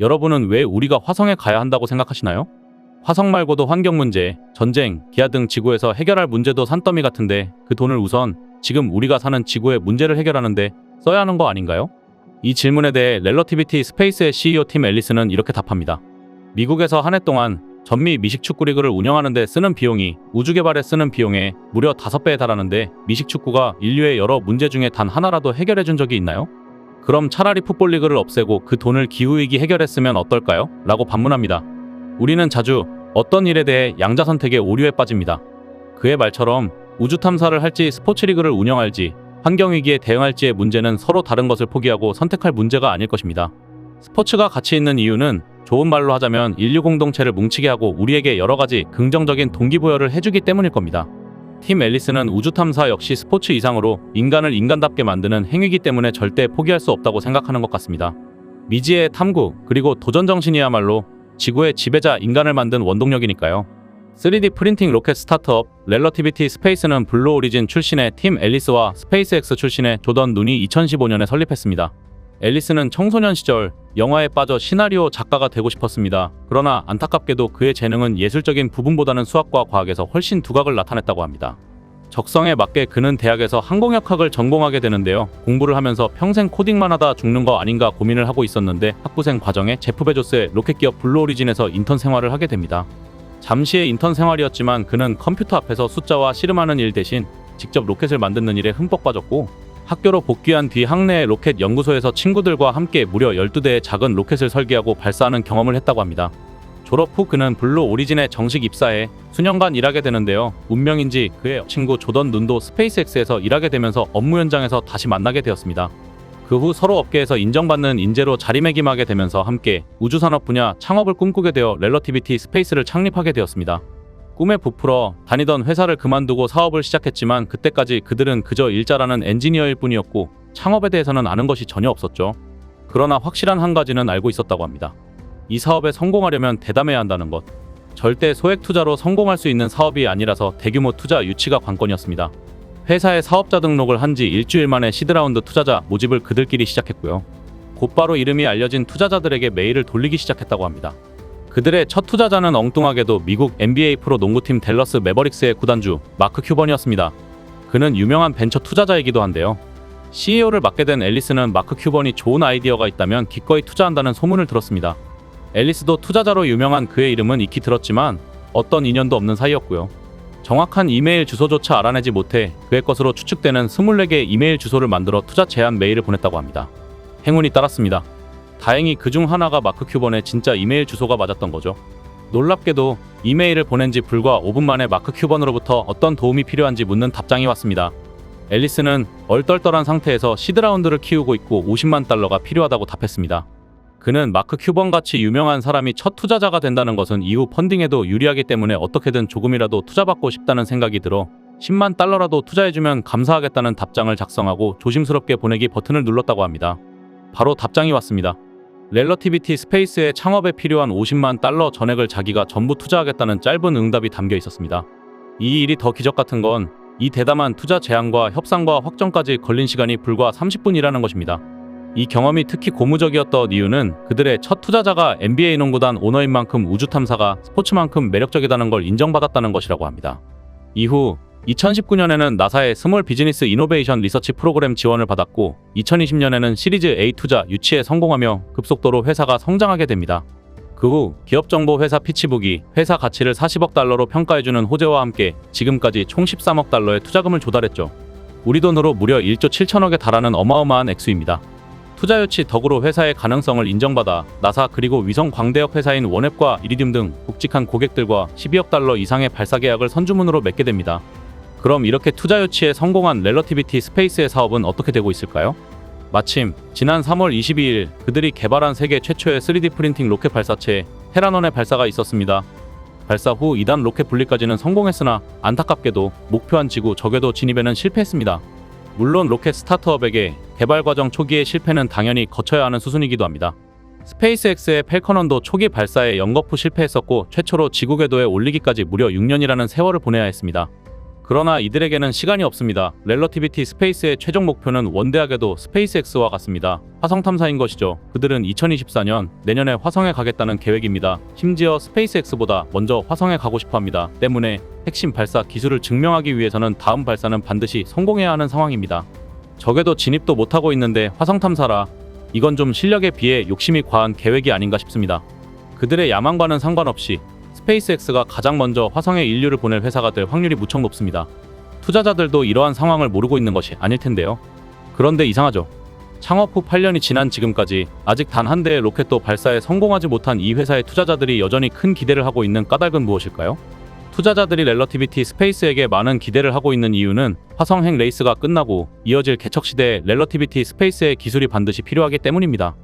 여러분은 왜 우리가 화성에 가야 한다고 생각하시나요? 화성 말고도 환경 문제, 전쟁, 기아 등 지구에서 해결할 문제도 산더미 같은데 그 돈을 우선 지금 우리가 사는 지구의 문제를 해결하는데 써야 하는 거 아닌가요? 이 질문에 대해 렐러티비티 스페이스의 CEO 팀 앨리스는 이렇게 답합니다. 미국에서 한 해 동안 전미 미식축구 리그를 운영하는 데 쓰는 비용이 우주 개발에 쓰는 비용의 무려 5배에 달하는데 미식축구가 인류의 여러 문제 중에 단 하나라도 해결해 준 적이 있나요? 그럼 차라리 풋볼 리그를 없애고 그 돈을 기후위기 해결했으면 어떨까요? 라고 반문합니다. 우리는 자주 어떤 일에 대해 양자 선택의 오류에 빠집니다. 그의 말처럼 우주 탐사를 할지 스포츠 리그를 운영할지 환경위기에 대응할지의 문제는 서로 다른 것을 포기하고 선택할 문제가 아닐 것입니다. 스포츠가 가치 있는 이유는 좋은 말로 하자면 인류 공동체를 뭉치게 하고 우리에게 여러 가지 긍정적인 동기부여를 해주기 때문일 겁니다. 팀 앨리스는 우주 탐사 역시 스포츠 이상으로 인간을 인간답게 만드는 행위이기 때문에 절대 포기할 수 없다고 생각하는 것 같습니다. 미지의 탐구 그리고 도전 정신이야말로 지구의 지배자 인간을 만든 원동력이니까요. 3D 프린팅 로켓 스타트업 렐러티비티 스페이스는 블루 오리진 출신의 팀 앨리스와 스페이스X 출신의 조던 눈이 2015년에 설립했습니다. 앨리스는 청소년 시절 영화에 빠져 시나리오 작가가 되고 싶었습니다. 그러나 안타깝게도 그의 재능은 예술적인 부분보다는 수학과 과학에서 훨씬 두각을 나타냈다고 합니다. 적성에 맞게 그는 대학에서 항공역학을 전공하게 되는데요. 공부를 하면서 평생 코딩만 하다 죽는 거 아닌가 고민을 하고 있었는데 학부생 과정에 제프 베조스의 로켓 기업 블루 오리진에서 인턴 생활을 하게 됩니다. 잠시의 인턴 생활이었지만 그는 컴퓨터 앞에서 숫자와 씨름하는 일 대신 직접 로켓을 만드는 일에 흠뻑 빠졌고 학교로 복귀한 뒤 학내의 로켓 연구소에서 친구들과 함께 무려 12대의 작은 로켓을 설계하고 발사하는 경험을 했다고 합니다. 졸업 후 그는 블루 오리진에 정식 입사해 수년간 일하게 되는데요. 운명인지 그의 친구 조던 눈도 스페이스X에서 일하게 되면서 업무 현장에서 다시 만나게 되었습니다. 그 후 서로 업계에서 인정받는 인재로 자리매김하게 되면서 함께 우주산업 분야 창업을 꿈꾸게 되어 렐러티비티 스페이스를 창립하게 되었습니다. 꿈에 부풀어 다니던 회사를 그만두고 사업을 시작했지만 그때까지 그들은 그저 일자라는 엔지니어일 뿐이었고 창업에 대해서는 아는 것이 전혀 없었죠. 그러나 확실한 한 가지는 알고 있었다고 합니다. 이 사업에 성공하려면 대담해야 한다는 것. 절대 소액 투자로 성공할 수 있는 사업이 아니라서 대규모 투자 유치가 관건이었습니다. 회사에 사업자 등록을 한 지 일주일 만에 시드라운드 투자자 모집을 그들끼리 시작했고요. 곧바로 이름이 알려진 투자자들에게 메일을 돌리기 시작했다고 합니다. 그들의 첫 투자자는 엉뚱하게도 미국 NBA 프로 농구팀 댈러스 매버릭스의 구단주 마크 큐번이었습니다. 그는 유명한 벤처 투자자이기도 한데요. CEO를 맡게 된 앨리스는 마크 큐번이 좋은 아이디어가 있다면 기꺼이 투자한다는 소문을 들었습니다. 앨리스도 투자자로 유명한 그의 이름은 익히 들었지만 어떤 인연도 없는 사이였고요. 정확한 이메일 주소조차 알아내지 못해 그의 것으로 추측되는 24개의 이메일 주소를 만들어 투자 제안 메일을 보냈다고 합니다. 행운이 따랐습니다. 다행히 그중 하나가 마크 큐번의 진짜 이메일 주소가 맞았던 거죠. 놀랍게도 이메일을 보낸 지 불과 5분 만에 마크 큐번으로부터 어떤 도움이 필요한지 묻는 답장이 왔습니다. 앨리스는 얼떨떨한 상태에서 시드라운드를 키우고 있고 $500,000가 필요하다고 답했습니다. 그는 마크 큐번같이 유명한 사람이 첫 투자자가 된다는 것은 이후 펀딩에도 유리하기 때문에 어떻게든 조금이라도 투자받고 싶다는 생각이 들어 $100,000라도 투자해주면 감사하겠다는 답장을 작성하고 조심스럽게 보내기 버튼을 눌렀다고 합니다. 바로 답장이 왔습니다. 렐러티비티 스페이스의 창업에 필요한 $500,000 전액을 자기가 전부 투자하겠다는 짧은 응답이 담겨 있었습니다. 이 일이 더 기적 같은 건 이 대담한 투자 제안과 협상과 확정까지 걸린 시간이 불과 30분이라는 것입니다. 이 경험이 특히 고무적이었던 이유는 그들의 첫 투자자가 NBA 농구단 오너인 만큼 우주 탐사가 스포츠만큼 매력적이다는 걸 인정받았다는 것이라고 합니다. 이후 2019년에는 나사의 스몰 비즈니스 이노베이션 리서치 프로그램 지원을 받았고 2020년에는 시리즈 A 투자 유치에 성공하며 급속도로 회사가 성장하게 됩니다. 그 후 기업정보회사 피치북이 회사 가치를 $400억로 평가해주는 호재와 함께 지금까지 총 $13억 투자금을 조달했죠. 우리 돈으로 무려 1조 7천억에 달하는 어마어마한 액수입니다. 투자 유치 덕으로 회사의 가능성을 인정받아 나사 그리고 위성 광대역 회사인 원웹과 이리듐 등 굵직한 고객들과 $12억 이상의 발사 계약을 선주문으로 맺게 됩니다. 그럼 이렇게 투자 유치에 성공한 렐러티비티 스페이스의 사업은 어떻게 되고 있을까요? 마침 지난 3월 22일 그들이 개발한 세계 최초의 3D 프린팅 로켓 발사체 테라논의 발사가 있었습니다. 발사 후 2단 로켓 분리까지는 성공했으나 안타깝게도 목표한 지구 적궤도 진입에는 실패했습니다. 물론 로켓 스타트업에게 개발 과정 초기의 실패는 당연히 거쳐야 하는 수순이기도 합니다. 스페이스X의 펠컨원도 초기 발사에 연거푸 실패했었고 최초로 지구 궤도에 올리기까지 무려 6년이라는 세월을 보내야 했습니다. 그러나 이들에게는 시간이 없습니다. 렐러티비티 스페이스의 최종 목표는 원대하게도 스페이스X와 같습니다. 화성 탐사인 것이죠. 그들은 2024년 내년에 화성에 가겠다는 계획입니다. 심지어 스페이스X보다 먼저 화성에 가고 싶어 합니다. 때문에 핵심 발사 기술을 증명하기 위해서는 다음 발사는 반드시 성공해야 하는 상황입니다. 적에도 진입도 못하고 있는데 화성 탐사라. 이건 좀 실력에 비해 욕심이 과한 계획이 아닌가 싶습니다. 그들의 야망과는 상관없이 스페이스X가 가장 먼저 화성에 인류를 보낼 회사가 될 확률이 무척 높습니다. 투자자들도 이러한 상황을 모르고 있는 것이 아닐 텐데요. 그런데 이상하죠. 창업 후 8년이 지난 지금까지 아직 단 한 대의 로켓도 발사에 성공하지 못한 이 회사의 투자자들이 여전히 큰 기대를 하고 있는 까닭은 무엇일까요? 투자자들이 렐러티비티 스페이스에게 많은 기대를 하고 있는 이유는 화성행 레이스가 끝나고 이어질 개척 시대에 렐러티비티 스페이스의 기술이 반드시 필요하기 때문입니다.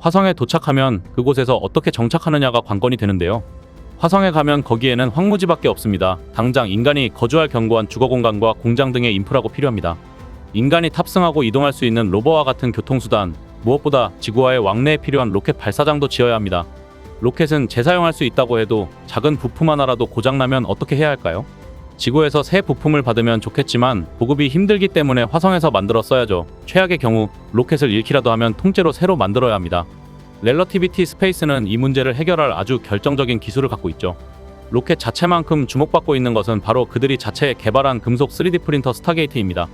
화성에 도착하면 그곳에서 어떻게 정착하느냐가 관건이 되는데요. 화성에 가면 거기에는 황무지밖에 없습니다. 당장 인간이 거주할 견고한 주거 공간과 공장 등의 인프라가 필요합니다. 인간이 탑승하고 이동할 수 있는 로버와 같은 교통수단, 무엇보다 지구와의 왕래에 필요한 로켓 발사장도 지어야 합니다. 로켓은 재사용할 수 있다고 해도 작은 부품 하나라도 고장나면 어떻게 해야 할까요? 지구에서 새 부품을 받으면 좋겠지만 보급이 힘들기 때문에 화성에서 만들어 써야죠. 최악의 경우 로켓을 잃기라도 하면 통째로 새로 만들어야 합니다. 렐러티비티 스페이스는 이 문제를 해결할 아주 결정적인 기술을 갖고 있죠. 로켓 자체만큼 주목받고 있는 것은 바로 그들이 자체 개발한 금속 3D 프린터 스타게이트입니다.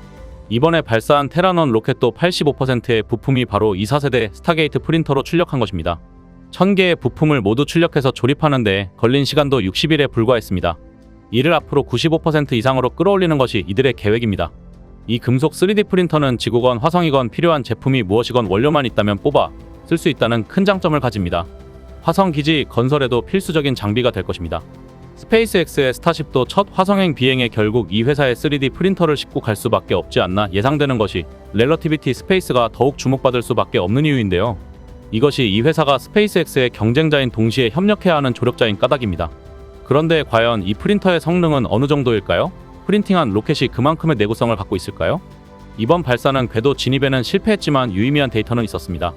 이번에 발사한 테라논 로켓도 85%의 부품이 바로 이 4세대 스타게이트 프린터로 출력한 것입니다. 1000개의 부품을 모두 출력해서 조립하는 데 걸린 시간도 60일에 불과했습니다. 이를 앞으로 95% 이상으로 끌어올리는 것이 이들의 계획입니다. 이 금속 3D 프린터는 지구건 화성이건 필요한 제품이 무엇이건 원료만 있다면 뽑아 쓸 수 있다는 큰 장점을 가집니다. 화성 기지 건설에도 필수적인 장비가 될 것입니다. 스페이스X의 스타쉽도 첫 화성행 비행에 결국 이 회사의 3D 프린터를 싣고 갈 수밖에 없지 않나 예상되는 것이 렐러티비티 스페이스가 더욱 주목받을 수밖에 없는 이유인데요. 이것이 이 회사가 스페이스X의 경쟁자인 동시에 협력해야 하는 조력자인 까닭입니다. 그런데 과연 이 프린터의 성능은 어느 정도일까요? 프린팅한 로켓이 그만큼의 내구성을 갖고 있을까요? 이번 발사는 궤도 진입에는 실패했지만 유의미한 데이터는 있었습니다.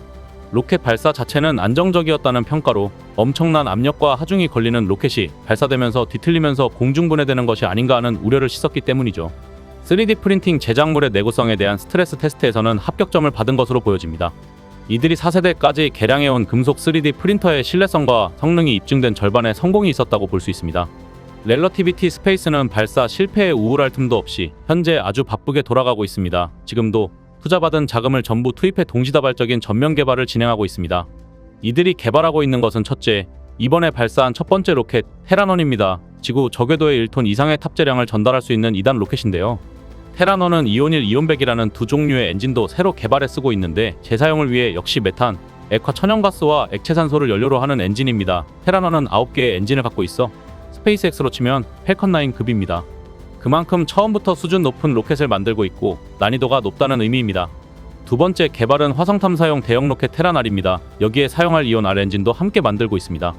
로켓 발사 자체는 안정적이었다는 평가로 엄청난 압력과 하중이 걸리는 로켓이 발사되면서 뒤틀리면서 공중분해되는 것이 아닌가 하는 우려를 씻었기 때문이죠. 3D 프린팅 제작물의 내구성에 대한 스트레스 테스트에서는 합격점을 받은 것으로 보여집니다. 이들이 4세대까지 개량해온 금속 3D 프린터의 신뢰성과 성능이 입증된 절반의 성공이 있었다고 볼 수 있습니다. 렐러티비티 스페이스는 발사 실패에 우울할 틈도 없이 현재 아주 바쁘게 돌아가고 있습니다. 지금도 투자받은 자금을 전부 투입해 동시다발적인 전면 개발을 진행하고 있습니다. 이들이 개발하고 있는 것은 첫째, 이번에 발사한 첫 번째 로켓 테라논입니다. 지구 저궤도에 1톤 이상의 탑재량을 전달할 수 있는 2단 로켓인데요. 테라논은 이온일, 이온백이라는 두 종류의 엔진도 새로 개발해 쓰고 있는데 재사용을 위해 역시 메탄, 액화 천연가스와 액체산소를 연료로 하는 엔진입니다. 테라논은 9개의 엔진을 갖고 있어 스페이스X로 치면 펠컨9급입니다. 그만큼 처음부터 수준 높은 로켓을 만들고 있고 난이도가 높다는 의미입니다. 두 번째 개발은 화성 탐사용 대형 로켓 테라날입니다. 여기에 사용할 이온 R 엔진도 함께 만들고 있습니다.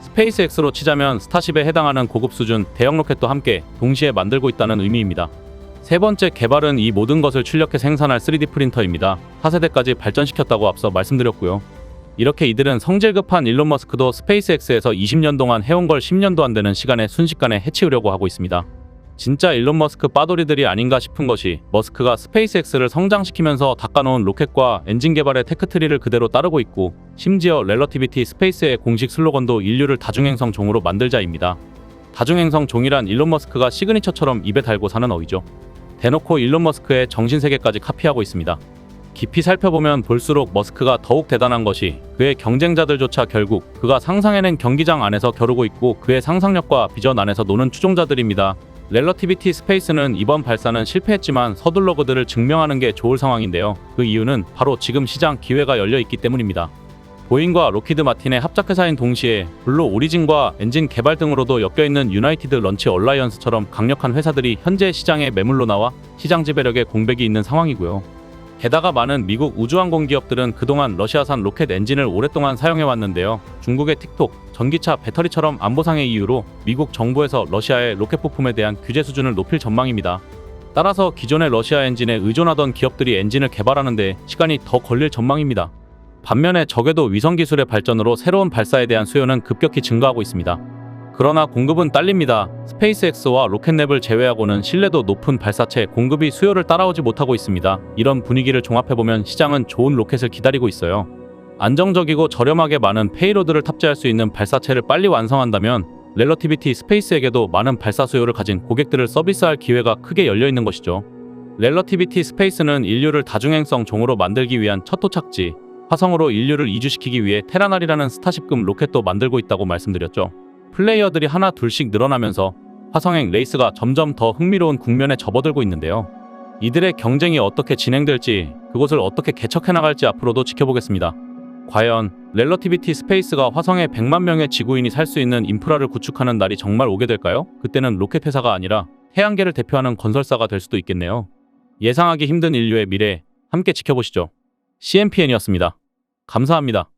스페이스X로 치자면 스타쉽에 해당하는 고급 수준 대형 로켓도 함께 동시에 만들고 있다는 의미입니다. 세 번째 개발은 이 모든 것을 출력해 생산할 3D 프린터입니다. 4세대까지 발전시켰다고 앞서 말씀드렸고요. 이렇게 이들은 성질 급한 일론 머스크도 스페이스X에서 20년 동안 해온 걸 10년도 안 되는 시간에 순식간에 해치우려고 하고 있습니다. 진짜 일론 머스크 빠돌이들이 아닌가 싶은 것이 머스크가 스페이스X를 성장시키면서 닦아놓은 로켓과 엔진 개발의 테크트리를 그대로 따르고 있고 심지어 렐러티비티 스페이스의 공식 슬로건도 인류를 다중행성 종으로 만들자입니다. 다중행성 종이란 일론 머스크가 시그니처처럼 입에 달고 사는 어휘죠. 대놓고 일론 머스크의 정신세계까지 카피하고 있습니다. 깊이 살펴보면 볼수록 머스크가 더욱 대단한 것이 그의 경쟁자들조차 결국 그가 상상해낸 경기장 안에서 겨루고 있고 그의 상상력과 비전 안에서 노는 추종자들입니다. 렐러티비티 스페이스는 이번 발사는 실패했지만 서둘러 그들을 증명하는 게 좋을 상황인데요. 그 이유는 바로 지금 시장 기회가 열려 있기 때문입니다. 보잉과 로키드 마틴의 합작회사인 동시에 블루 오리진과 엔진 개발 등으로도 엮여있는 유나이티드 런치 얼라이언스처럼 강력한 회사들이 현재 시장에 매물로 나와 시장 지배력에 공백이 있는 상황이고요. 게다가 많은 미국 우주항공 기업들은 그동안 러시아산 로켓 엔진을 오랫동안 사용해왔는데요. 중국의 틱톡, 전기차, 배터리처럼 안보상의 이유로 미국 정부에서 러시아의 로켓 부품에 대한 규제 수준을 높일 전망입니다. 따라서 기존의 러시아 엔진에 의존하던 기업들이 엔진을 개발하는 데 시간이 더 걸릴 전망입니다. 반면에 저궤도 위성 기술의 발전으로 새로운 발사에 대한 수요는 급격히 증가하고 있습니다. 그러나 공급은 딸립니다. 스페이스X와 로켓랩을 제외하고는 신뢰도 높은 발사체 공급이 수요를 따라오지 못하고 있습니다. 이런 분위기를 종합해보면 시장은 좋은 로켓을 기다리고 있어요. 안정적이고 저렴하게 많은 페이로드를 탑재할 수 있는 발사체를 빨리 완성한다면 렐러티비티 스페이스에게도 많은 발사 수요를 가진 고객들을 서비스할 기회가 크게 열려 있는 것이죠. 렐러티비티 스페이스는 인류를 다중행성 종으로 만들기 위한 첫 도착지, 화성으로 인류를 이주시키기 위해 테라날이라는 스타쉽급 로켓도 만들고 있다고 말씀드렸죠. 플레이어들이 하나 둘씩 늘어나면서 화성행 레이스가 점점 더 흥미로운 국면에 접어들고 있는데요. 이들의 경쟁이 어떻게 진행될지, 그곳을 어떻게 개척해 나갈지 앞으로도 지켜보겠습니다. 과연 렐러티비티 스페이스가 화성에 100만 명의 지구인이 살 수 있는 인프라를 구축하는 날이 정말 오게 될까요? 그때는 로켓 회사가 아니라 태양계를 대표하는 건설사가 될 수도 있겠네요. 예상하기 힘든 인류의 미래, 함께 지켜보시죠. CMPN이었습니다. 감사합니다.